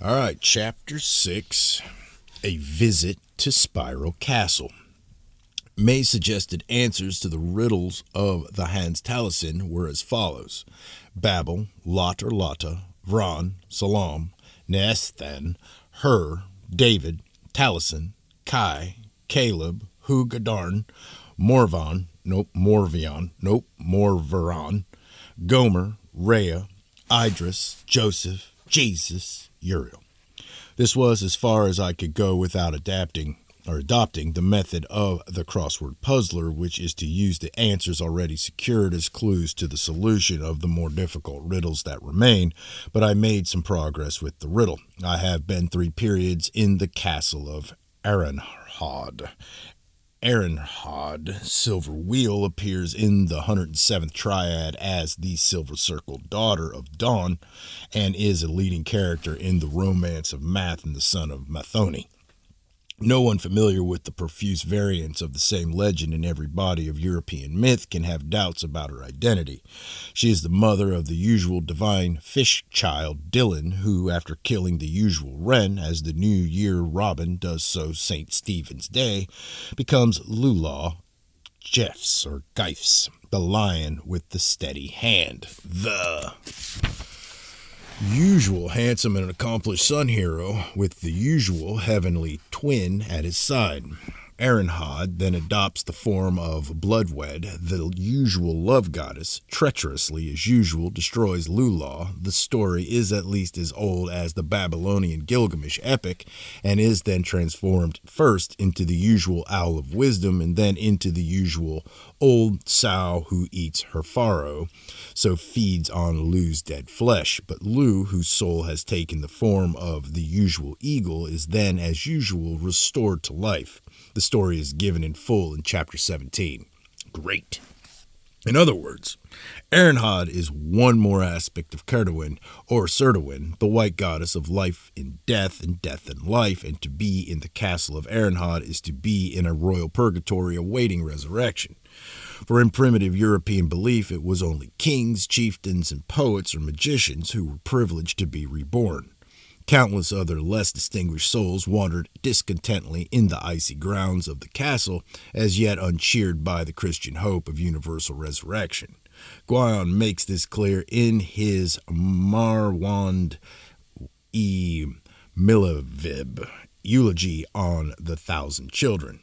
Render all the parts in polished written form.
All right, Chapter 6, A Visit to Spiral Castle. May's suggested answers to the riddles of the Hans Taliesin were as follows: Babel, Lot or Lotta, Vron, Salam, Neesthan, Hur, David, Taliesin, Kai, Caleb, Hugadarn, Morvan, Morvaron, Gomer, Rhea, Idris, Joseph, Jesus, Uriel. This was as far as I could go without adopting the method of the crossword puzzler, which is to use the answers already secured as clues to the solution of the more difficult riddles that remain, but I made some progress with the riddle. I have been 3 periods in the castle of Arenhod. Arenhod, Silver Wheel, appears in the 107th triad as the silver-circled daughter of Dawn and is a leading character in the romance of Math and the son of Mathoni. No one familiar with the profuse variants of the same legend in every body of European myth can have doubts about her identity. She is the mother of the usual divine fish child, Dylan, who, after killing the usual wren, as the New Year robin does so St. Stephen's Day, becomes Lulaw Jeffs, or Geifs, the lion with the steady hand. The usual handsome and accomplished son hero with the usual heavenly twin at his side. Arenhod then adopts the form of Bloodwed, the usual love goddess, treacherously as usual destroys Lulaw. The story is at least as old as the Babylonian Gilgamesh epic, and is then transformed first into the usual Owl of Wisdom and then into the usual old sow who eats her farrow, so feeds on Lu's dead flesh. But Lu, whose soul has taken the form of the usual eagle, is then, as usual, restored to life. The story is given in full in Chapter 17. Great. In other words, Arenhod is one more aspect of Cerdwin, or Cerdwin, the white goddess of life in death and death in life, and to be in the castle of Arenhod is to be in a royal purgatory awaiting resurrection. For in primitive European belief, it was only kings, chieftains, and poets or magicians who were privileged to be reborn. Countless other less distinguished souls wandered discontently in the icy grounds of the castle, as yet uncheered by the Christian hope of universal resurrection. Guion makes this clear in his Marwand e Milavib, eulogy on the 1,000 children.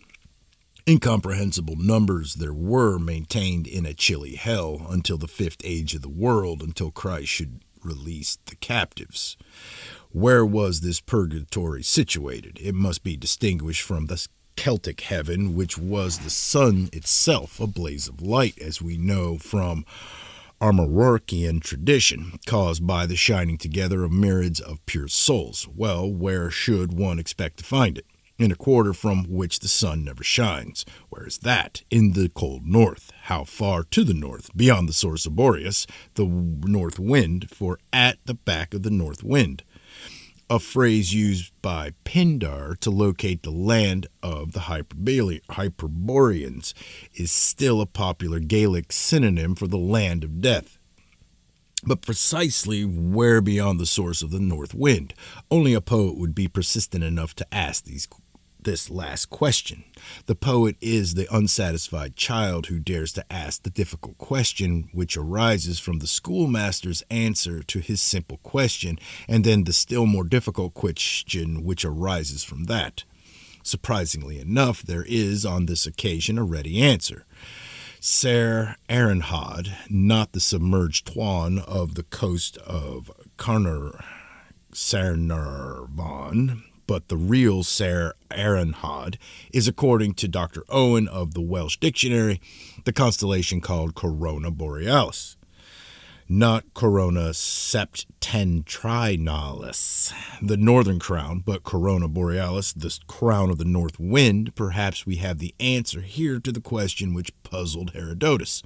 Incomprehensible numbers there were maintained in a chilly hell until the 5th age of the world, until Christ should release the captives. Where was this purgatory situated? It must be distinguished from the Celtic heaven, which was the sun itself, a blaze of light, as we know from Armorican tradition, caused by the shining together of myriads of pure souls. Well, where should one expect to find it? In a quarter from which the sun never shines. Where is that? In the cold north. How far to the north? Beyond the source of Boreas, the north wind, for at the back of the north wind. A phrase used by Pindar to locate the land of the Hyperboreans is still a popular Gaelic synonym for the land of death. But precisely where beyond the source of the north wind? Only a poet would be persistent enough to ask this last question. The poet is the unsatisfied child who dares to ask the difficult question which arises from the schoolmaster's answer to his simple question, and then the still more difficult question which arises from that. Surprisingly enough, there is on this occasion a ready answer. Ser Arenhod, not the submerged Tuan of the coast of Carnarvon, but the real Ser Arenhod, is, according to Dr. Owen of the Welsh Dictionary, the constellation called Corona Borealis. Not Corona Septentrionalis, the northern crown, but Corona Borealis, the crown of the north wind. Perhaps we have the answer here to the question which puzzled Herodotus.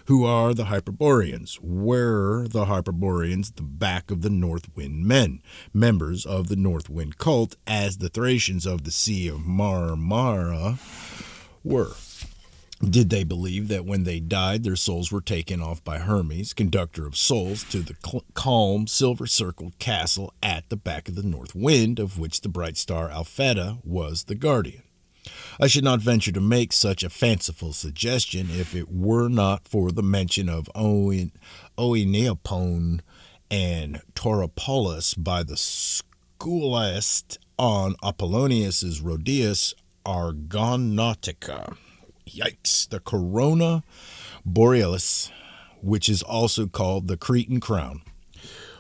Who are the Hyperboreans? Were the Hyperboreans the back of the North Wind men, members of the North Wind cult, as the Thracians of the Sea of Marmara were? Did they believe that when they died, their souls were taken off by Hermes, conductor of souls, to the calm, silver-circled castle at the back of the north wind, of which the bright star Alpheta was the guardian? I should not venture to make such a fanciful suggestion if it were not for the mention of Oeneopon and Tauropolis by the schoolist on Apollonius's Rhodius Argonautica. Yikes! The corona borealis, which is also called the Cretan crown,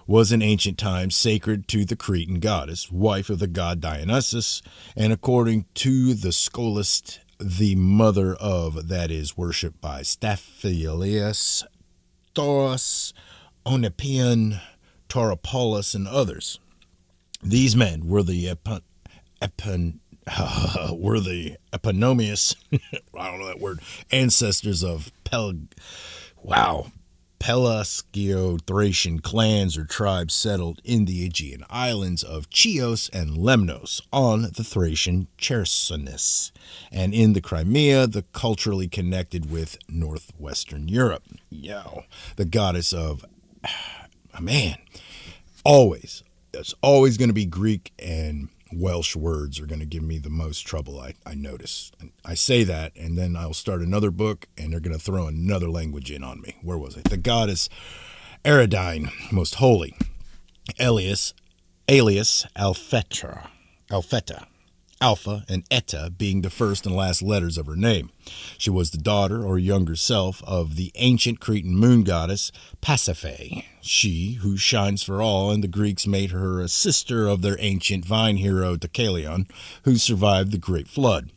was in ancient times sacred to the Cretan goddess, wife of the god Dionysus, and according to the scholiast, the mother of, that is, worshipped by Staphylius, Taurus, Onepion, Tauropolis, and others. These men were the eponymous, I don't know that word, ancestors of Pelasgio-Thracian clans or tribes settled in the Aegean islands of Chios and Lemnos on the Thracian Chersonese, and in the Crimea, the culturally connected with northwestern Europe. The goddess of, always, there's always going to be Greek and Welsh words are going to give me the most trouble, I notice. I say that, and then I'll start another book, and they're going to throw another language in on me. Where was it? The goddess Eridine, most holy, alias Alpheta, Alpha and Eta being the first and last letters of her name. She was the daughter or younger self of the ancient Cretan moon goddess Pasiphae, she who shines for all, and the Greeks made her a sister of their ancient vine hero Deucalion, who survived the Great Flood.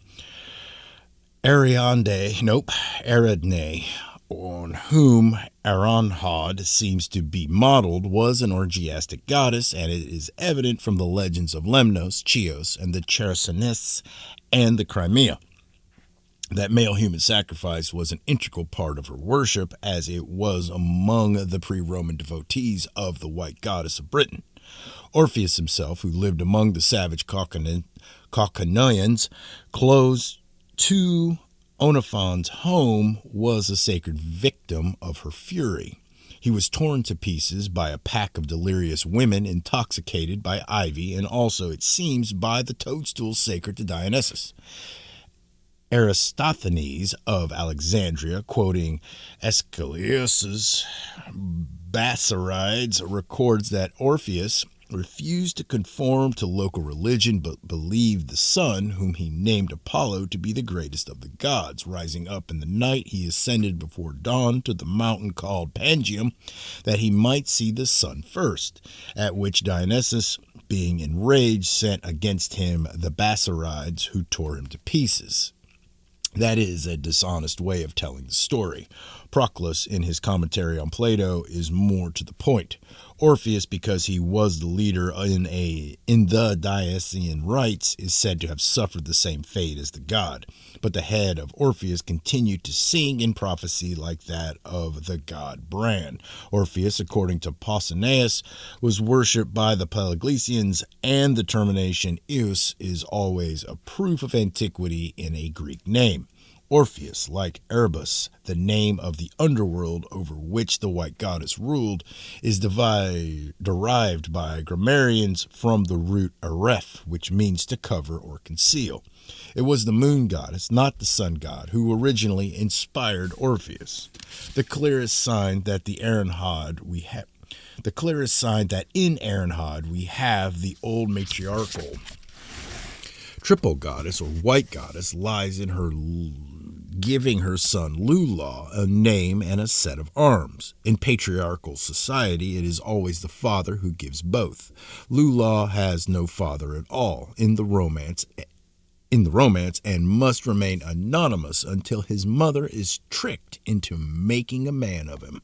Ariadne, on whom Aranhod seems to be modeled, was an orgiastic goddess, and it is evident from the legends of Lemnos, Chios, and the Chersonese and the Crimea that male human sacrifice was an integral part of her worship, as it was among the pre-Roman devotees of the white goddess of Britain. Orpheus himself, who lived among the savage Cauconians close to Oenophon's home, was a sacred victim of her fury. He was torn to pieces by a pack of delirious women intoxicated by ivy, and also, it seems, by the toadstools sacred to Dionysus. Aristophanes of Alexandria, quoting Aeschylus's Basarides, records that Orpheus refused to conform to local religion, but believed the sun, whom he named Apollo, to be the greatest of the gods. Rising up in the night, he ascended before dawn to the mountain called Pangium, that he might see the sun first, at which Dionysus, being enraged, sent against him the Basarides, who tore him to pieces. That is a dishonest way of telling the story. Proclus, in his commentary on Plato, is more to the point. Orpheus, because he was the leader in the Dionysian rites, is said to have suffered the same fate as the god. But the head of Orpheus continued to sing in prophecy like that of the god Bran. Orpheus, according to Pausanias, was worshipped by the Pelagesians, and the termination Eus is always a proof of antiquity in a Greek name. Orpheus, like Erebus, the name of the underworld over which the white goddess ruled, is derived by grammarians from the root aref, which means to cover or conceal. It was the moon goddess, not the sun god, who originally inspired Orpheus. The clearest sign that in Aranhod we have the old matriarchal triple goddess or white goddess lies in her giving her son Lulaw a name and a set of arms. In patriarchal society, it is always the father who gives both. Lulaw has no father at all in the romance, and must remain anonymous until his mother is tricked into making a man of him.